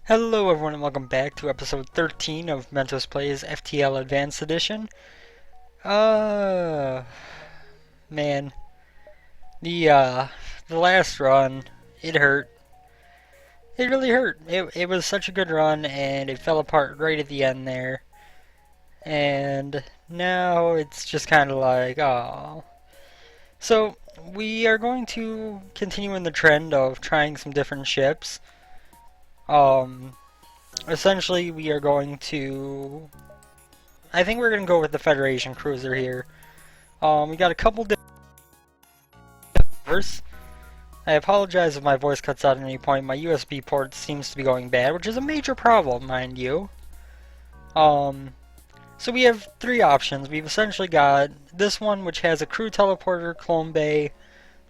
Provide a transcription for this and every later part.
Hello everyone and welcome back to episode 13 of Mentos Plays FTL Advanced Edition. Uh, man, the uh, the last run, it hurt. It really hurt. It was such a good run and it fell apart right at the end there. And now it's just kind of like, oh. So, we are going to continue in the trend of trying some different ships. Um, Essentially we are going to I think we're gonna go with the Federation cruiser here. We got a couple different. I apologize if my voice cuts out at any point. My USB port seems to be going bad, which is a major problem, mind you. So we have three options. We've essentially got this one, which has a crew teleporter, clone bay,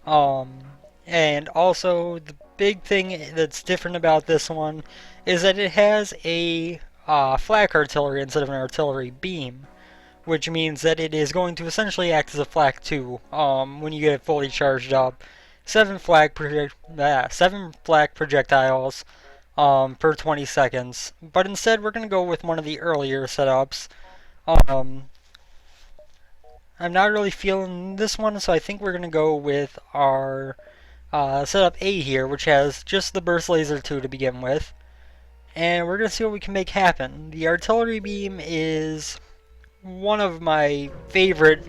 and also the big thing that's different about this one is that it has a flak artillery instead of an artillery beam, which means that it is going to essentially act as a flak 2 when you get it fully charged up. 7 flak projectiles per 20 seconds. But instead, we're going to go with one of the earlier setups. Um, I'm not really feeling this one, so I think we're going to go with our setup A here, which has just the burst laser 2 to begin with. And we're going to see what we can make happen. The artillery beam is one of my favorite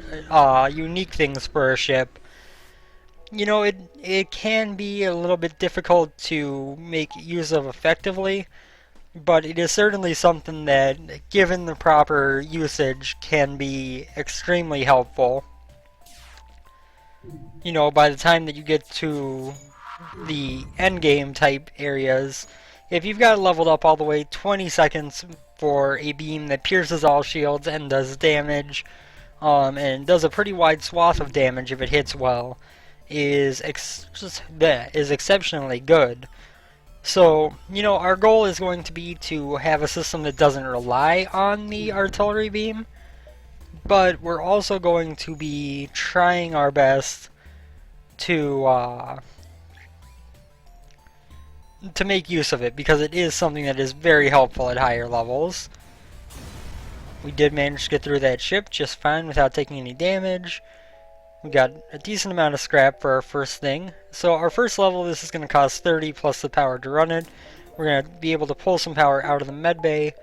unique things for a ship. You know, it can be a little bit difficult to make use of effectively, but it is certainly something that, given the proper usage, can be extremely helpful. You know, by the time that you get to the endgame type areas, if you've got it leveled up all the way, 20 seconds for a beam that pierces all shields and does damage, and does a pretty wide swath of damage if it hits well, is exceptionally good. So, you know, our goal is going to be to have a system that doesn't rely on the artillery beam, but we're also going to be trying our best to make use of it, because it is something that is very helpful at higher levels. We did manage to get through that ship just fine without taking any damage. We got a decent amount of scrap for our first thing. So our first level, this is going to cost 30 plus the power to run it. We're going to be able to pull some power out of the med bay,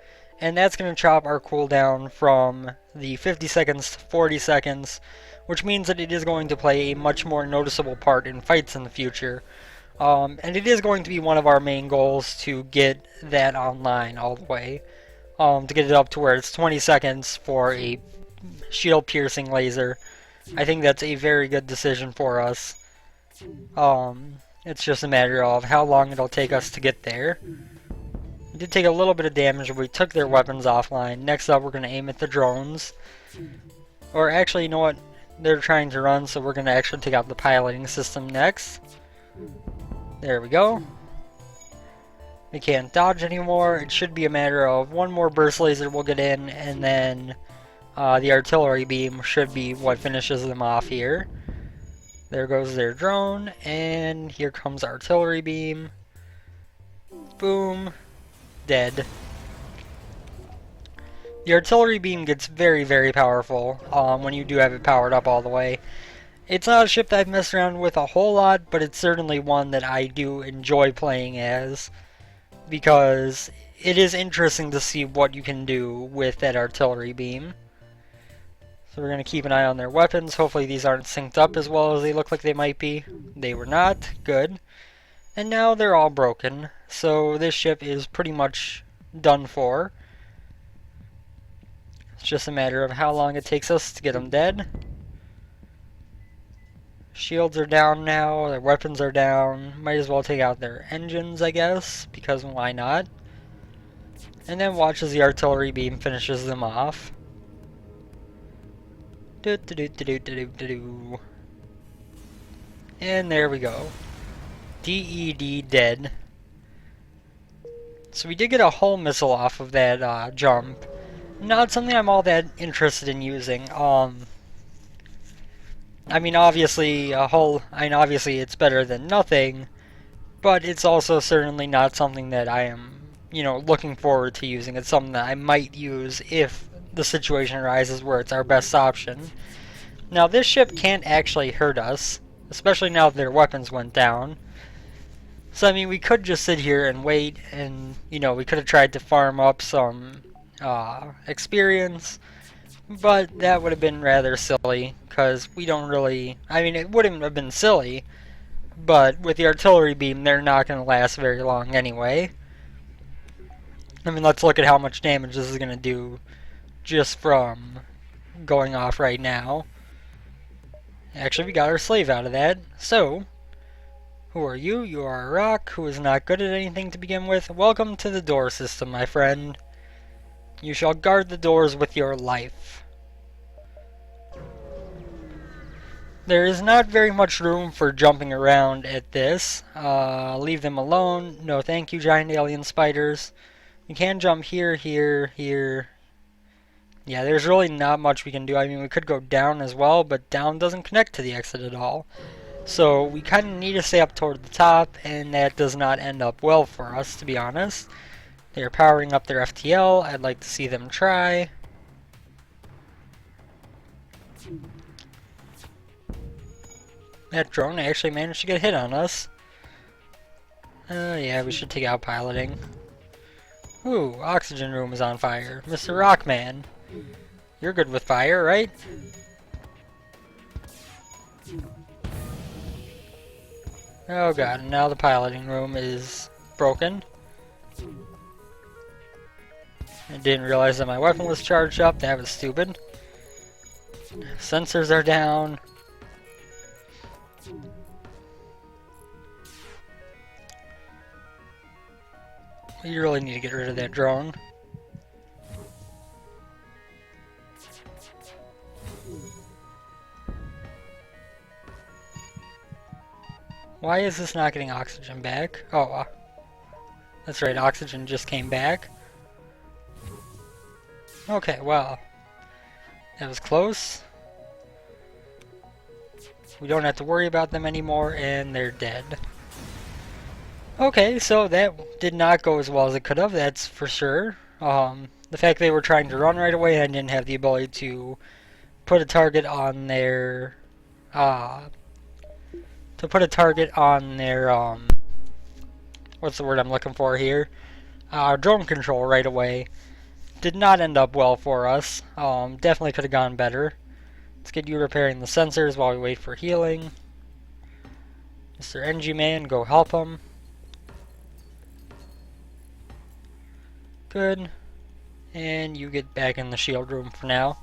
and that's going to chop our cooldown from the 50 seconds to 40 seconds, which means that it is going to play a much more noticeable part in fights in the future. And it is going to be one of our main goals to get that online all the way. To get it up to where it's 20 seconds for a shield piercing laser. I think that's a very good decision for us. It's just a matter of how long it'll take us to get there. We did take a little bit of damage, but we took their weapons offline. Next up, we're going to aim at the drones. Or actually, you know what? They're trying to run, so we're going to actually take out the piloting system next. There we go. We can't dodge anymore. It should be a matter of one more burst laser we'll get in, and then the artillery beam should be what finishes them off here. There goes their drone, and here comes artillery beam. Boom. Dead. The artillery beam gets very, very powerful when you do have it powered up all the way. It's not a ship that I've messed around with a whole lot, but it's certainly one that I do enjoy playing as, because it is interesting to see what you can do with that artillery beam. So we're going to keep an eye on their weapons. Hopefully these aren't synced up as well as they look like they might be. They were not. Good. And now they're all broken. So this ship is pretty much done for. It's just a matter of how long it takes us to get them dead. Shields are down now, their weapons are down. Might as well take out their engines, I guess, because why not? And then watch as the artillery beam finishes them off. And there we go. DED dead. So we did get a hull missile off of that jump. Not something I'm all that interested in using. I mean, obviously, obviously it's better than nothing, but it's also certainly not something that I am, looking forward to using. It's something that I might use if the situation arises where it's our best option. Now, this ship can't actually hurt us, especially now that their weapons went down. So, I mean, we could just sit here and wait, and, we could have tried to farm up some experience, but that would have been rather silly, because we don't really... I mean, it wouldn't have been silly, but with the artillery beam, they're not going to last very long anyway. I mean, let's look at how much damage this is going to do just from going off right now. Actually, we got our slave out of that. So, who are you? You are a rock who is not good at anything to begin with. Welcome to the door system, my friend. You shall guard the doors with your life. There is not very much room for jumping around at this. Leave them alone. No thank you, giant alien spiders. We can jump here, here, here. Yeah, there's really not much we can do. I mean, we could go down as well, but down doesn't connect to the exit at all. So we kind of need to stay up toward the top, and that does not end up well for us, to be honest. They are powering up their FTL. I'd like to see them try. That drone actually managed to get a hit on us. Yeah, we should take out piloting. Ooh, oxygen room is on fire. Mr. Rockman. You're good with fire, right? Oh god, and now the piloting room is broken. I didn't realize that my weapon was charged up. That was stupid. Sensors are down. We really need to get rid of that drone. Why is this not getting oxygen back? Oh, that's right, oxygen just came back. Okay, well, that was close. We don't have to worry about them anymore, and they're dead. Okay, so that did not go as well as it could have, that's for sure. The fact they were trying to run right away and didn't have the ability to put a target on their... what's the word I'm looking for here? Drone control right away. Did not end up well for us. Definitely could have gone better. Let's get you repairing the sensors while we wait for healing. Mr. NG Man, go help him. Good. And you get back in the shield room for now.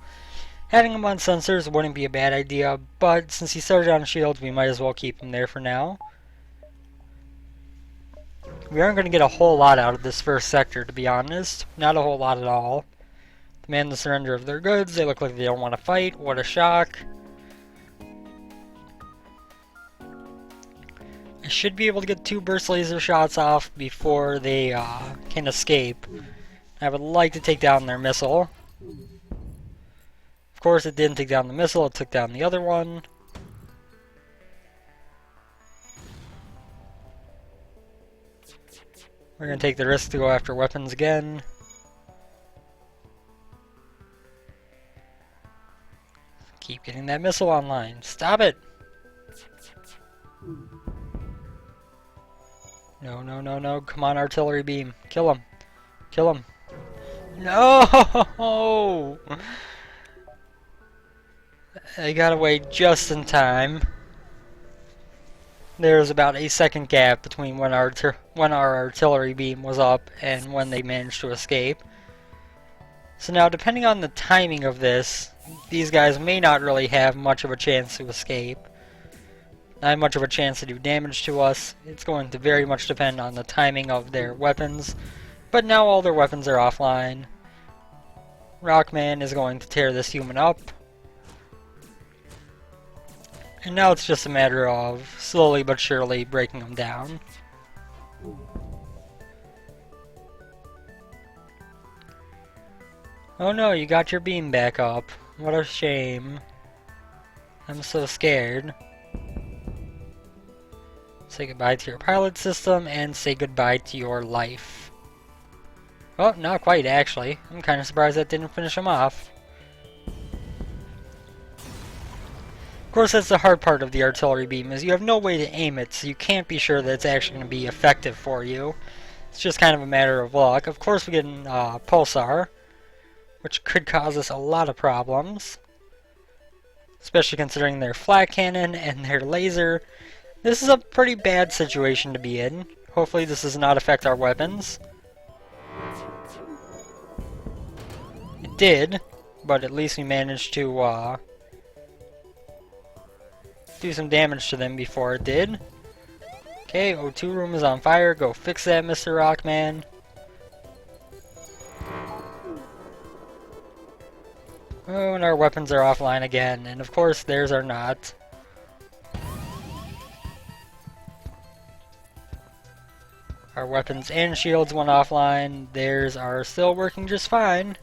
Having him on sensors wouldn't be a bad idea, but since he started on shields, we might as well keep him there for now. We aren't going to get a whole lot out of this first sector, to be honest. Not a whole lot at all. Demand the surrender of their goods. They look like they don't want to fight. What a shock. I should be able to get 2 burst laser shots off before they can escape. I would like to take down their missile. Of course, it didn't take down the missile, it took down the other one. We're going to take the risk to go after weapons again. Keep getting that missile online. Stop it! No, no, no, no. Come on, artillery beam. Kill him. Kill him. No! I got away just in time. There's about a second gap between when our artillery beam was up and when they managed to escape. So now, depending on the timing of this, these guys may not really have much of a chance to escape. Not much of a chance to do damage to us. It's going to very much depend on the timing of their weapons. But now all their weapons are offline. Rockman is going to tear this human up. And now it's just a matter of slowly but surely breaking them down. Oh no, you got your beam back up. What a shame. I'm so scared. Say goodbye to your pilot system and say goodbye to your life. Well, not quite, actually. I'm kind of surprised that didn't finish him off. Of course, that's the hard part of the artillery beam, is you have no way to aim it, so you can't be sure that it's actually going to be effective for you. It's just kind of a matter of luck. Of course, we get a pulsar, which could cause us a lot of problems, especially considering their flat cannon and their laser. This is a pretty bad situation to be in. Hopefully this does not affect our weapons. It did, but at least we managed to do some damage to them before it did. Okay, O2 room is on fire. Go fix that, Mr. Rockman. Oh, and our weapons are offline again, and of course theirs are not. Our weapons and shields went offline. Theirs are still working just fine.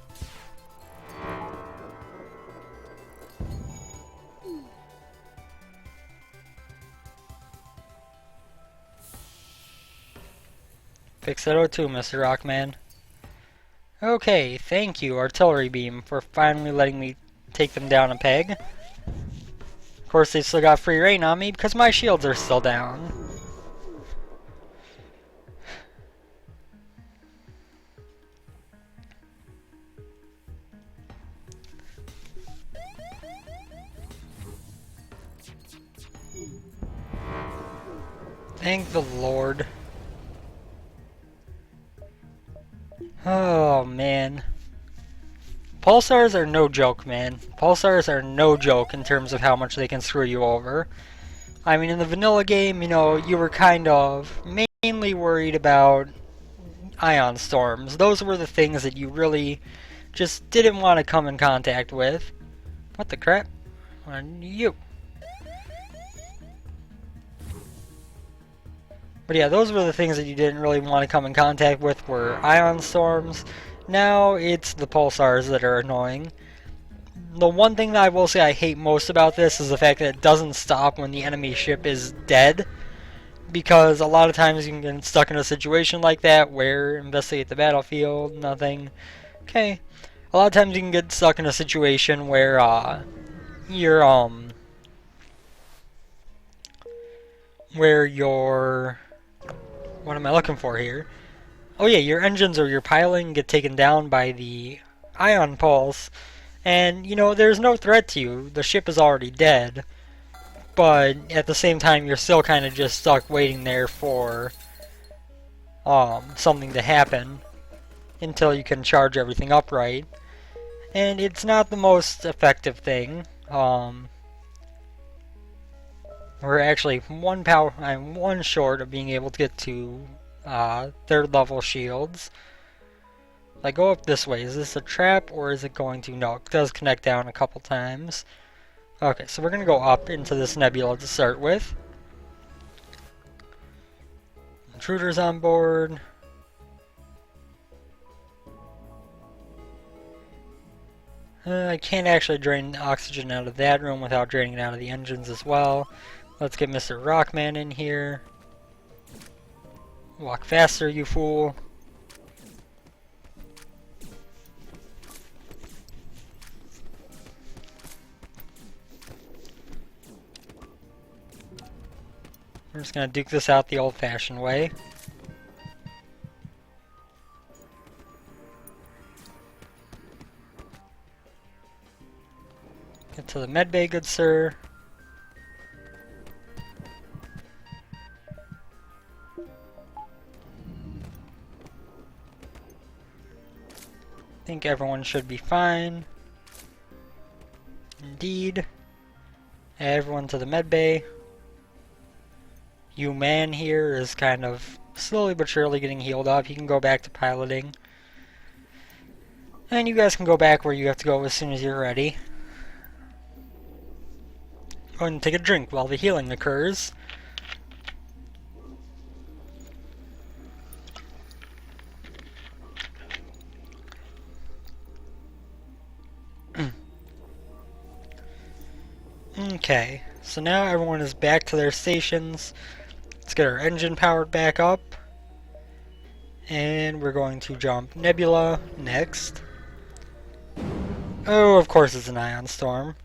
Fix that O2, Mr. Rockman. Okay, thank you, Artillery Beam, for finally letting me take them down a peg. Of course, they still got free reign on me because my shields are still down. Thank the Lord. Oh, man. Pulsars are no joke, man. Pulsars are no joke in terms of how much they can screw you over. I mean, in the vanilla game, you know, you were kind of mainly worried about ion storms. Those were the things that you really just didn't want to come in contact with. What the crap? On you. But yeah, those were the things that you didn't really want to come in contact with, were ion storms. Now it's the pulsars that are annoying. The one thing that I will say I hate most about this is the fact that it doesn't stop when the enemy ship is dead. Because a lot of times you can get stuck in a situation like that where investigate the battlefield, nothing. Okay. A lot of times you can get stuck in a situation where your what am I looking for here? Oh yeah, your engines or your piling get taken down by the ion pulse, and you know there's no threat to you. The ship is already dead, but at the same time you're still kind of just stuck waiting there for something to happen until you can charge everything up right. And it's not the most effective thing. We're actually I'm one short of being able to get to third level shields. If I go up this way, is this a trap or is it going to? No, it does connect down a couple times. Okay, so we're going to go up into this nebula to start with. Intruders on board. I can't actually drain oxygen out of that room without draining it out of the engines as well. Let's get Mr. Rockman in here. Walk faster, you fool. We're just gonna duke this out the old-fashioned way. Get to the medbay, good sir. I think everyone should be fine. Indeed. Everyone to the medbay. You man here is kind of slowly but surely getting healed up. You can go back to piloting. And you guys can go back where you have to go as soon as you're ready. Go ahead and take a drink while the healing occurs. Okay, so now everyone is back to their stations. Let's get our engine powered back up. And we're going to jump Nebula next. Oh, of course it's an ion storm.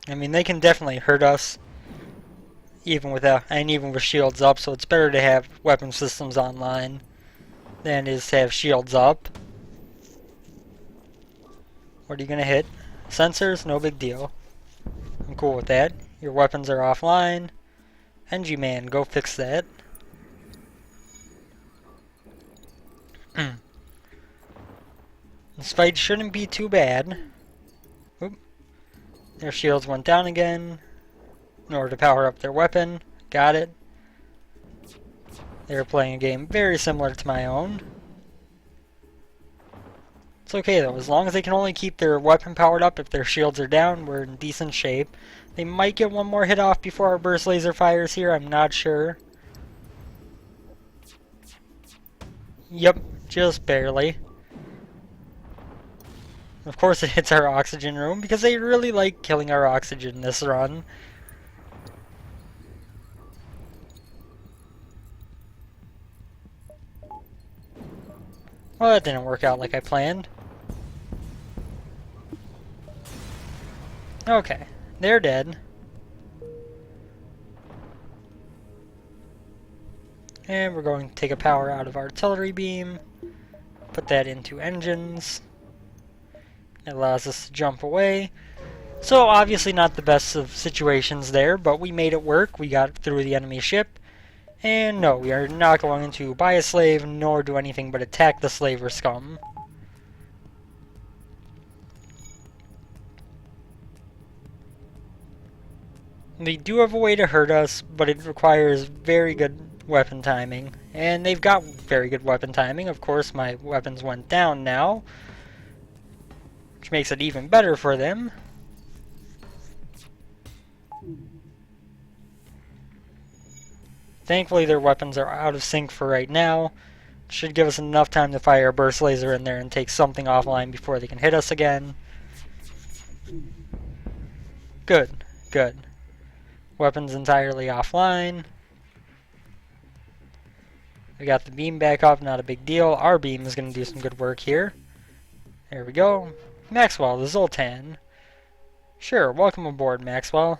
I mean, they can definitely hurt us, even with shields up. So it's better to have weapon systems online than it is to have shields up. What are you gonna hit? Sensors? No big deal. I'm cool with that. Your weapons are offline. NG Man, go fix that. This fight shouldn't be too bad. Oop. Their shields went down again in order to power up their weapon. Got it. They're playing a game very similar to my own. It's okay though, as long as they can only keep their weapon powered up. If their shields are down, we're in decent shape. They might get one more hit off before our burst laser fires here, I'm not sure. Yep, just barely. Of course it hits our oxygen room, because they really like killing our oxygen this run. Well, that didn't work out like I planned. Okay, they're dead. And we're going to take a power out of artillery beam, put that into engines. It allows us to jump away. So obviously not the best of situations there, but we made it work. We got through the enemy ship. And no, we are not going to buy a slave, nor do anything but attack the slaver scum. They do have a way to hurt us, but it requires very good weapon timing. And they've got very good weapon timing. Of course, my weapons went down now, which makes it even better for them. Thankfully, their weapons are out of sync for right now. Should give us enough time to fire a burst laser in there and take something offline before they can hit us again. Good, good. Weapons entirely offline. We got the beam back up, not a big deal. Our beam is going to do some good work here. There we go. Maxwell, the Zoltan. Sure, welcome aboard, Maxwell.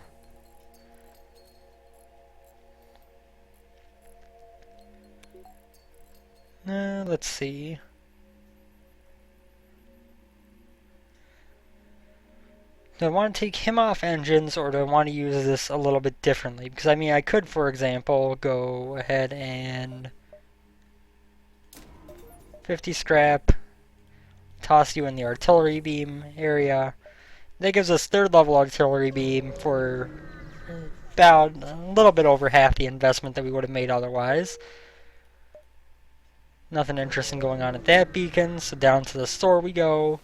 Let's see. Do I want to take him off engines, or do I want to use this a little bit differently? Because, I mean, I could, for example, go ahead and 50 scrap, toss you in the artillery beam area. That gives us third level artillery beam for about a little bit over half the investment that we would have made otherwise. Nothing interesting going on at that beacon, so down to the store we go.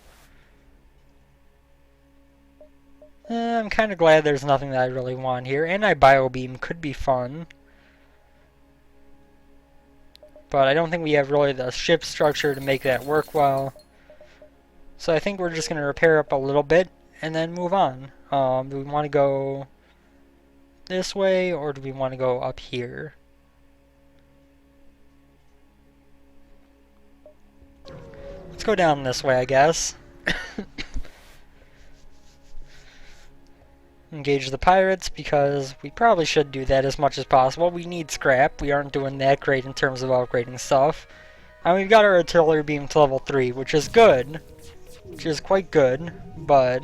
I'm kind of glad there's nothing that I really want here. Anti-bio beam could be fun, but I don't think we have really the ship structure to make that work well. So I think we're just going to repair up a little bit and then move on. Do we want to go this way, or do we want to go up here? Let's go down this way, I guess. Engage the pirates, because we probably should do that as much as possible. We need scrap. We aren't doing that great in terms of upgrading stuff. And we've got our artillery beam to level 3, which is good. Which is quite good, but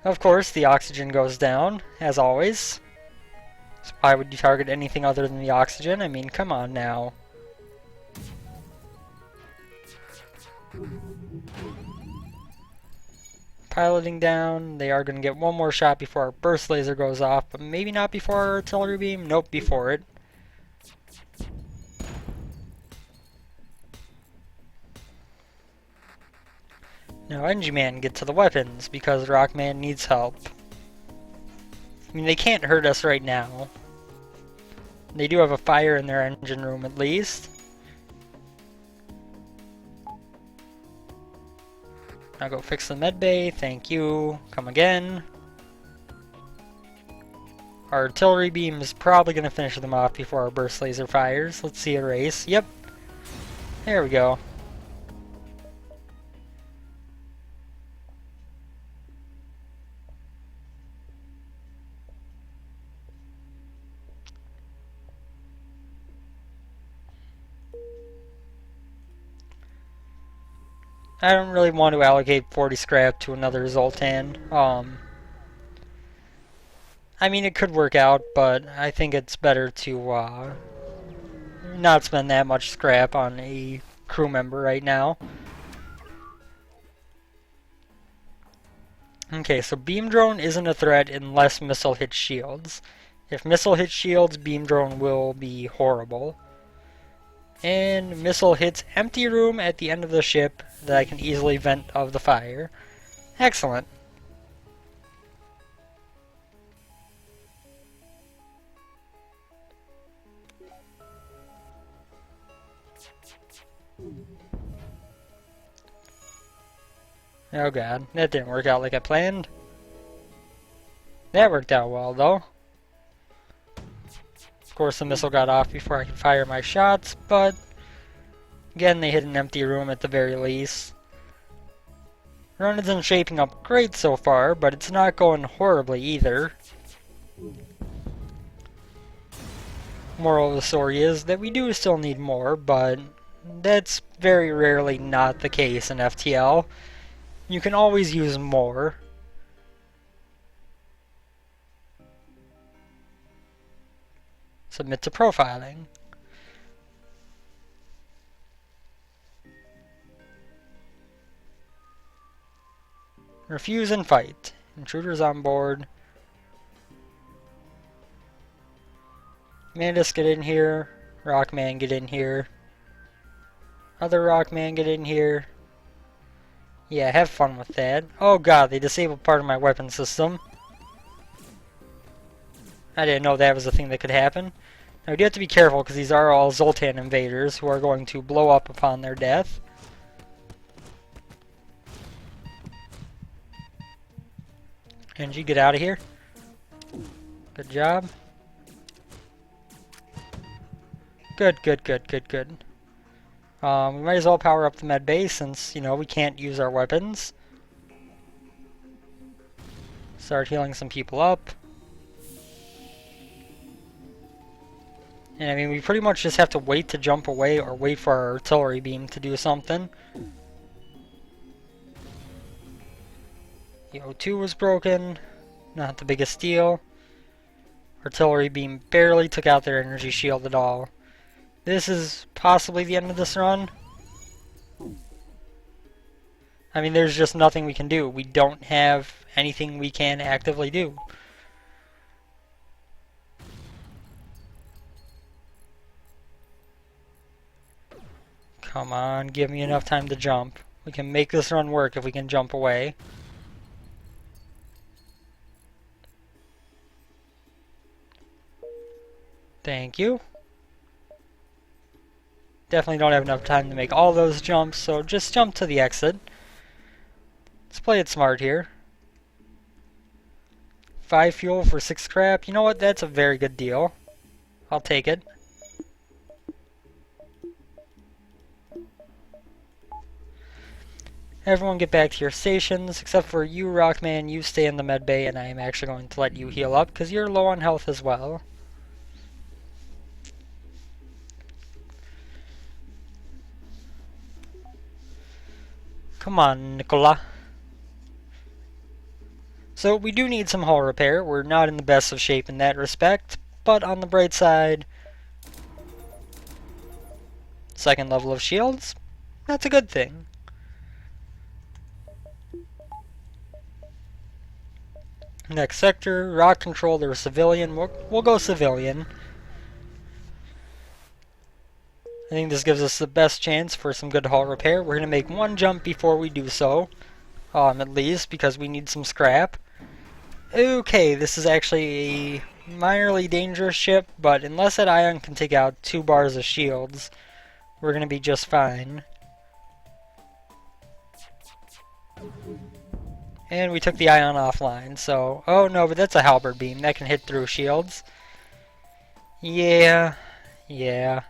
of course the oxygen goes down, as always. So why would you target anything other than the oxygen? I mean, come on now. Piloting down, they are going to get one more shot before our burst laser goes off, but maybe not before our artillery beam. Nope, before it. Now NG Man, get to the weapons, because Rockman needs help. I mean, they can't hurt us right now. They do have a fire in their engine room at least. Now go fix the med bay, thank you. Come again. Our artillery beam is probably going to finish them off before our burst laser fires. Let's see a race. Yep. There we go. I don't really want to allocate 40 scrap to another Zoltan. I mean, it could work out, but I think it's better to not spend that much scrap on a crew member right now. Okay, so beam drone isn't a threat unless missile hits shields. If missile hits shields, beam drone will be horrible. And missile hits empty room at the end of the ship that I can easily vent of the fire. Excellent. Oh god, that didn't work out like I planned. That worked out well though. Of course the missile got off before I could fire my shots, but again they hit an empty room at the very least. Run isn't shaping up great so far, but it's not going horribly either. Moral of the story is that we do still need more, but that's very rarely not the case in FTL. You can always use more. Submit to profiling. Refuse and fight. Intruders on board. Mentos, get in here. Rockman, get in here. Other Rockman, get in here. Yeah, have fun with that. Oh god, they disabled part of my weapon system. I didn't know that was a thing that could happen. Now, we do have to be careful because these are all Zoltan invaders who are going to blow up upon their death. Angie, get out of here. Good job. Good, good, good, good, good. We might as well power up the med bay since, you know, we can't use our weapons. Start healing some people up. And I mean, we pretty much just have to wait to jump away or wait for our artillery beam to do something. The O2 was broken. Not the biggest deal. Artillery beam barely took out their energy shield at all. This is possibly the end of this run. I mean, there's just nothing we can do. We don't have anything we can actively do. Come on, give me enough time to jump. We can make this run work if we can jump away. Thank you. Definitely don't have enough time to make all those jumps, so just jump to the exit. Let's play it smart here. 5 fuel for 6 scrap. You know what? That's a very good deal. I'll take it. Everyone get back to your stations, except for you, Rockman. You stay in the med bay, and I am actually going to let you heal up, because you're low on health as well. Come on, Nicola. So we do need some hull repair. We're not in the best of shape in that respect, but on the bright side, second level of shields, that's a good thing. Next sector, rock controller, civilian. We'll go civilian. I think this gives us the best chance for some good hull repair. We're going to make one jump before we do so, at least, because we need some scrap. Okay, this is actually a minorly dangerous ship, but unless that ion can take out 2 bars of shields, we're gonna be just fine. And we took the ion offline, so... Oh no, but that's a halberd beam. That can hit through shields. Yeah. Yeah.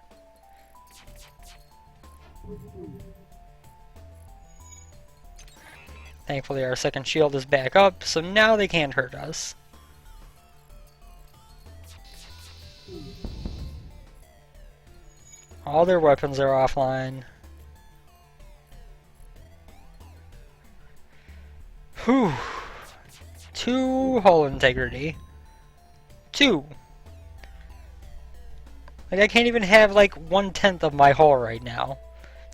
Thankfully our second shield is back up, so now they can't hurt us. All their weapons are offline. Whew. 2 hull integrity. 2. Like, I can't even have, like, 1/10 of my hull right now.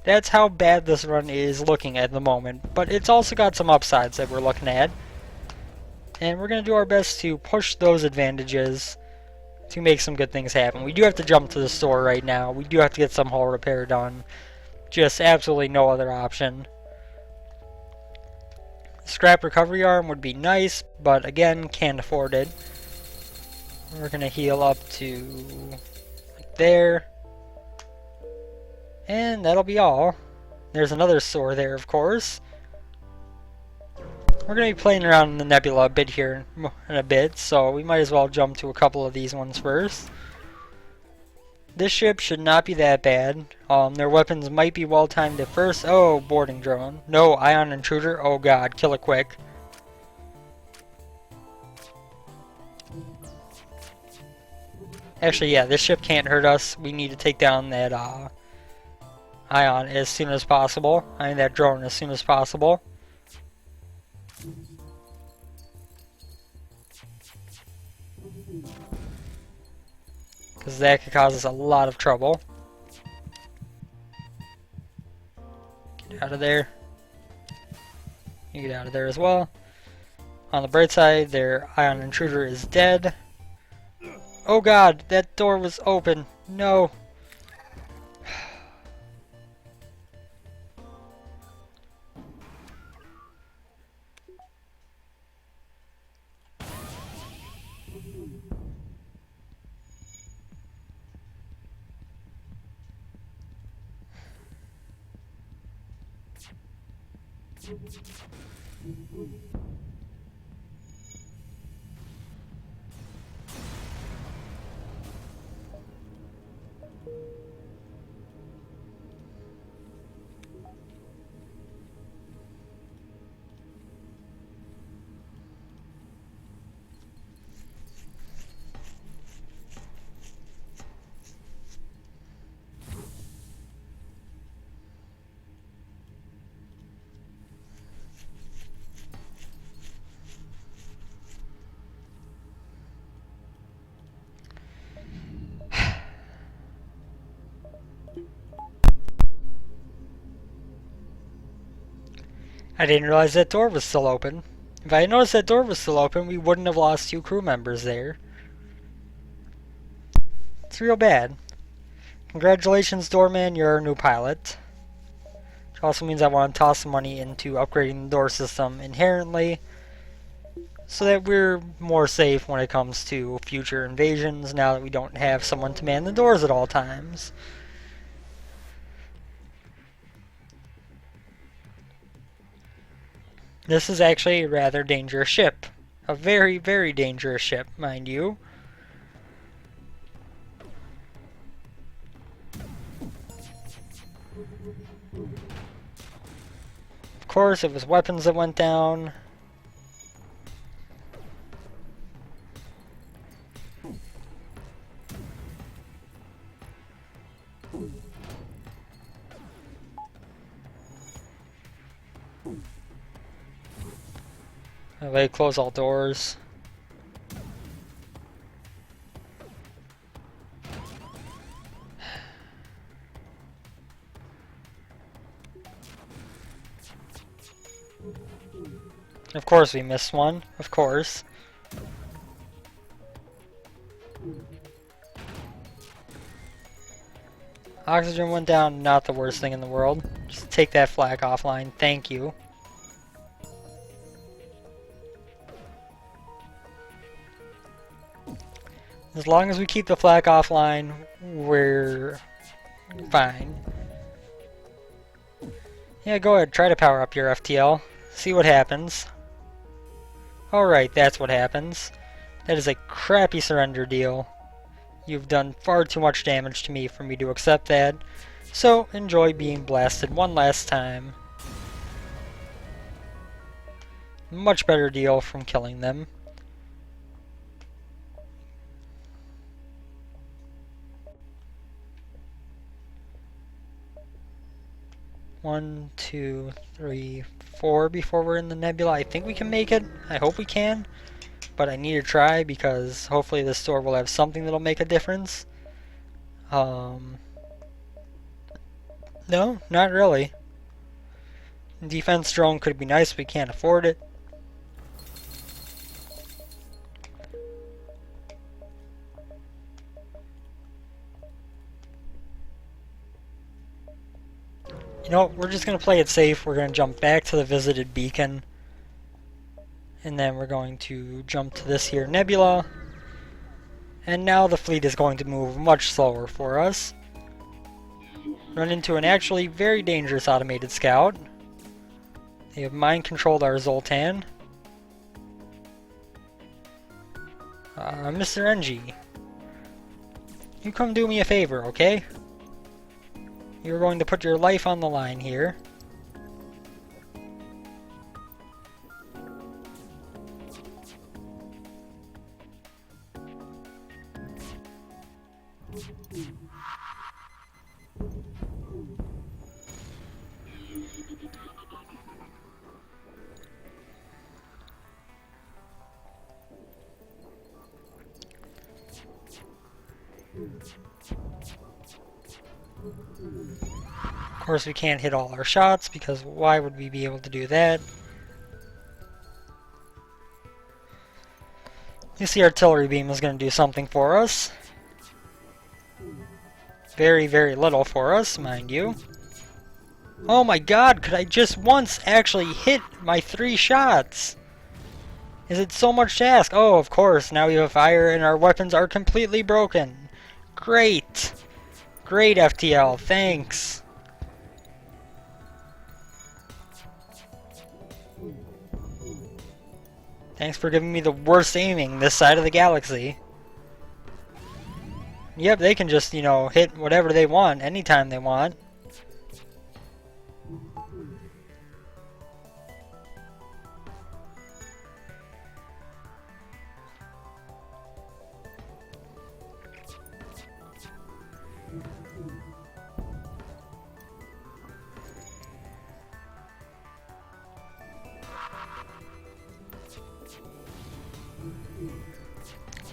That's how bad this run is looking at the moment. But it's also got some upsides that we're looking at. And we're going to do our best to push those advantages to make some good things happen. We do have to jump to the store right now. We do have to get some hull repair done. Just absolutely no other option. Scrap recovery arm would be nice, but again, can't afford it. We're going to heal up to like there. And that'll be all. There's another store there, of course. We're going to be playing around in the nebula a bit here in a bit, so we might as well jump to a couple of these ones first. This ship should not be that bad. Their weapons might be well timed at first. Oh, boarding drone. No, ion intruder. Oh god, kill it quick. Actually, yeah, this ship can't hurt us. We need to take down that ion as soon as possible. I mean, that drone as soon as possible. Because that could cause us a lot of trouble. Get out of there. You get out of there as well. On the bright side, their ion intruder is dead. Oh god, that door was open. No. I didn't realize that door was still open. If I had noticed that door was still open, we wouldn't have lost 2 crew members there. It's real bad. Congratulations, doorman, you're our new pilot. Which also means I want to toss some money into upgrading the door system inherently, so that we're more safe when it comes to future invasions, now that we don't have someone to man the doors at all times. This is actually a rather dangerous ship. A very, very dangerous ship, mind you. Of course, it was weapons that went down. They close all doors. Of course we missed one, of course. Oxygen went down, not the worst thing in the world. Just take that flak offline, thank you. As long as we keep the flak offline, we're fine. Yeah, go ahead, try to power up your FTL. See what happens. Alright, that's what happens. That is a crappy surrender deal. You've done far too much damage to me for me to accept that. So, enjoy being blasted one last time. Much better deal from killing them. One, two, three, four before we're in the nebula. I think we can make it. I hope we can. But I need to try because hopefully this store will have something that'll make a difference. No, not really. Defense drone could be nice, but we can't afford it. You know, we're just going to play it safe. We're going to jump back to the visited beacon. And then we're going to jump to this here nebula. And now the fleet is going to move much slower for us. Run into an actually very dangerous automated scout. They have mind-controlled our Zoltan. Mr. NG. You come do me a favor, okay? You're going to put your life on the line here. Of course, we can't hit all our shots because why would we be able to do that? You see, artillery beam is going to do something for us. Very, very little for us, mind you. Oh my god, could I just once actually hit my 3 shots? Is it so much to ask? Oh, of course, now we have fire and our weapons are completely broken. Great! Great, FTL, thanks! Thanks for giving me the worst aiming this side of the galaxy. Yep, they can just, you know, hit whatever they want, anytime they want.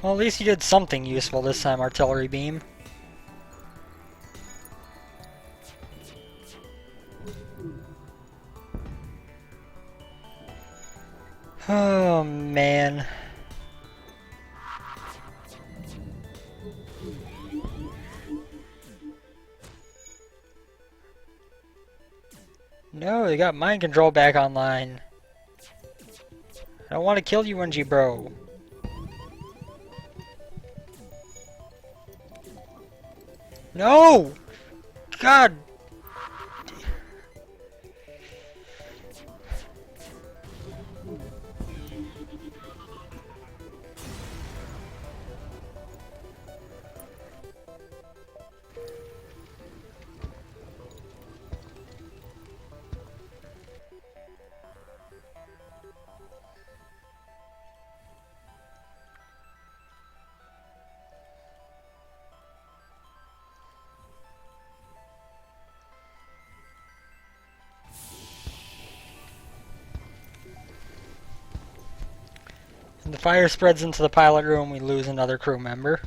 Well, at least you did something useful this time, artillery beam. Oh, man. No, they got mind control back online. I don't want to kill you, NG bro. No! God! And the fire spreads into the pilot room, we lose another crew member.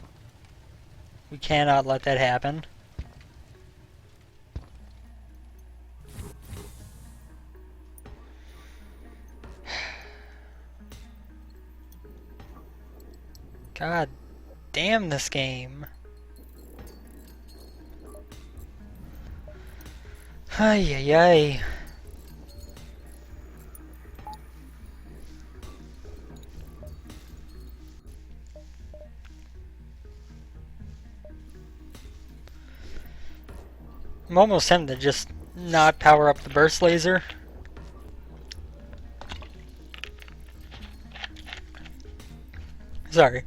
We cannot let that happen. God damn this game. Ay ay ay. I'm almost tempted to just not power up the burst laser. Sorry.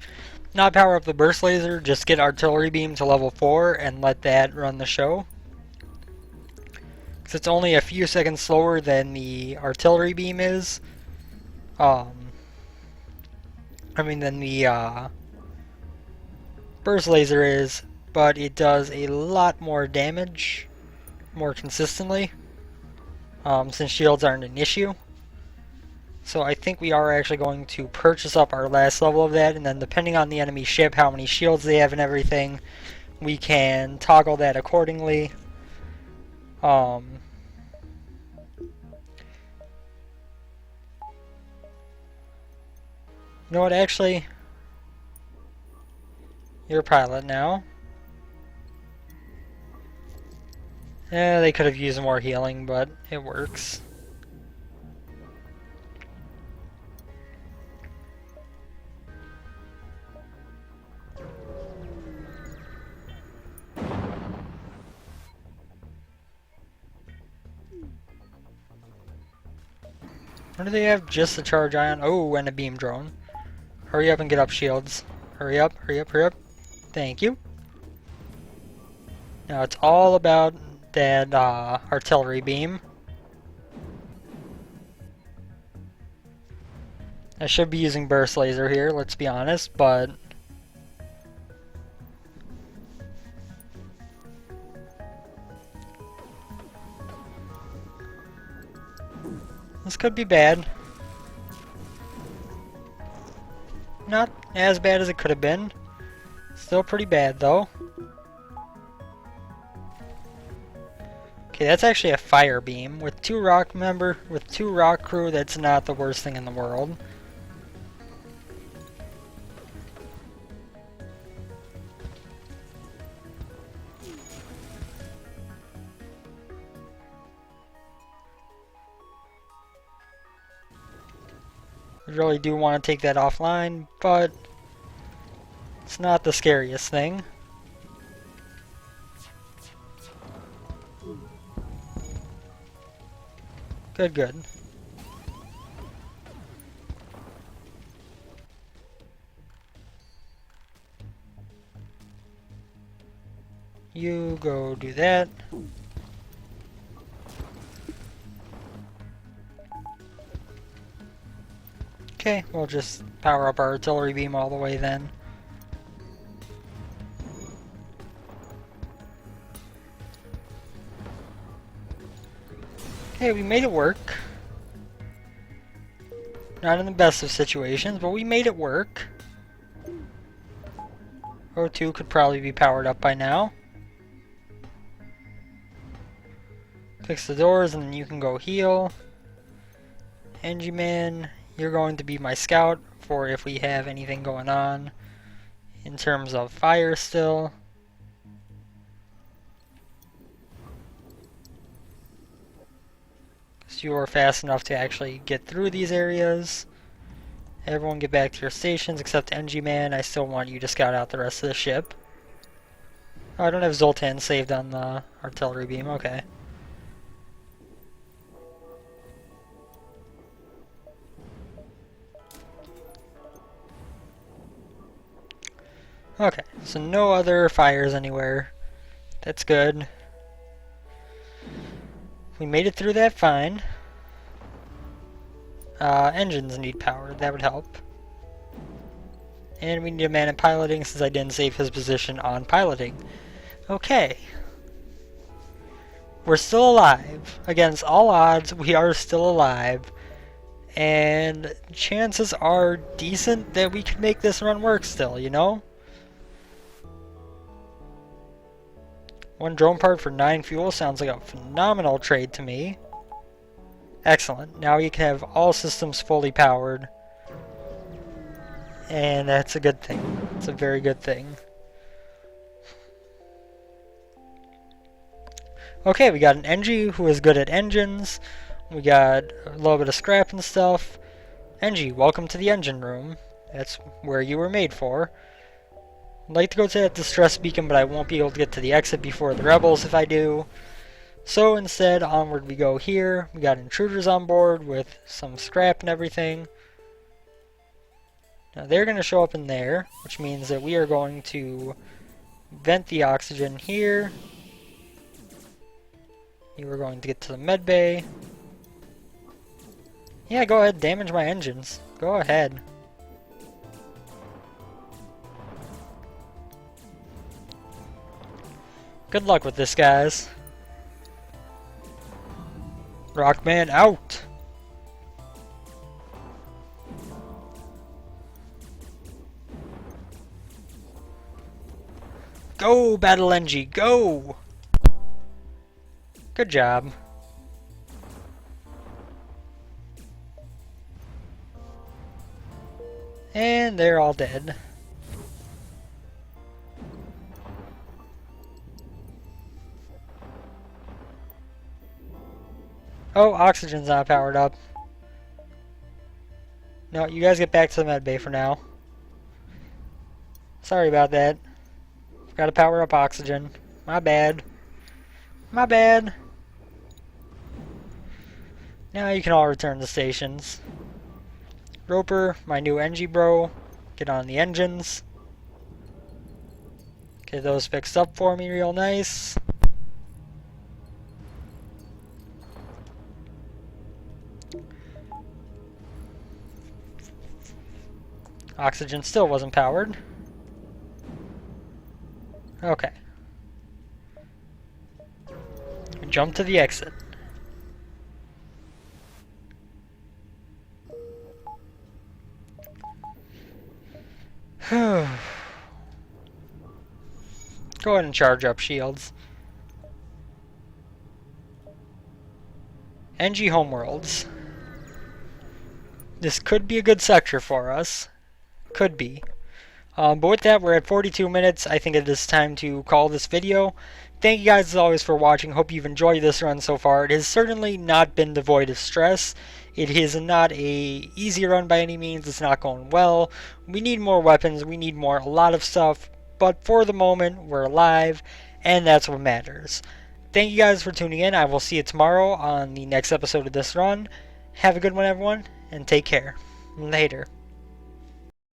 Not power up the burst laser, just get artillery beam to level 4 and let that run the show. Because it's only a few seconds slower than the artillery beam is. Than the burst laser is, but it does a lot more damage more consistently, since shields aren't an issue. So I think we are actually going to purchase up our last level of that, and then depending on the enemy ship, how many shields they have and everything, we can toggle that accordingly. You know what, actually, you're a pilot now. Yeah, they could have used more healing, but it works. What do they have? Just a charge ion? Oh, and a beam drone. Hurry up and get up, shields. Hurry up, hurry up, hurry up. Thank you. Now it's all about that artillery beam. I should be using burst laser here, let's be honest, but this could be bad. Not as bad as it could have been. Still pretty bad though. Okay, that's actually a fire beam. With two rock crew, that's not the worst thing in the world. I really do want to take that offline, but it's not the scariest thing. Good, good. You go do that. Okay, we'll just power up our artillery beam all the way then. Okay, we made it work. Not in the best of situations, but we made it work. O2 could probably be powered up by now. Fix the doors and then you can go heal. Engie Man, you're going to be my scout for if we have anything going on in terms of fire still. So you are fast enough to actually get through these areas. Everyone get back to your stations except Engie Man. I still want you to scout out the rest of the ship. Oh, I don't have Zoltan saved on the artillery beam. Okay. Okay, so no other fires anywhere. That's good. We made it through that fine. Engines need power, that would help. And we need a man in piloting since I didn't save his position on piloting. Okay. We're still alive. Against all odds, we are still alive. And chances are decent that we can make this run work still, you know? 1 drone part for 9 fuel sounds like a phenomenal trade to me. Excellent. Now you can have all systems fully powered. And that's a good thing. It's a very good thing. Okay, we got an Engie who is good at engines. We got a little bit of scrap and stuff. Engie, welcome to the engine room. That's where you were made for. I'd like to go to that distress beacon, but I won't be able to get to the exit before the rebels if I do. So instead, onward we go here. We got intruders on board with some scrap and everything. Now they're going to show up in there, which means that we are going to vent the oxygen here. You are going to get to the med bay. Yeah, go ahead, damage my engines. Go ahead. Good luck with this, guys. Rockman out! Go, Battle NG, go! Good job. And they're all dead. Oh, oxygen's not powered up. No, you guys get back to the med bay for now. Sorry about that. Forgot to power up oxygen. My bad. My bad. Now you can all return to stations. Roper, my new NG bro, get on the engines. Get those fixed up for me real nice. Oxygen still wasn't powered. Okay. Jump to the exit. Go ahead and charge up shields. NG Homeworlds. This could be a good sector for us. Could be. But with that, we're at 42 minutes. I think it is time to call this video. Thank you guys as always for watching. Hope you've enjoyed this run so far. It has certainly not been devoid of stress. It is not a easy run by any means. It's not going well. We need more weapons. We need a lot of stuff. But for the moment, we're alive, and that's what matters. Thank you guys for tuning in. I will see you tomorrow on the next episode of this run. Have a good one, everyone, and take care. Later.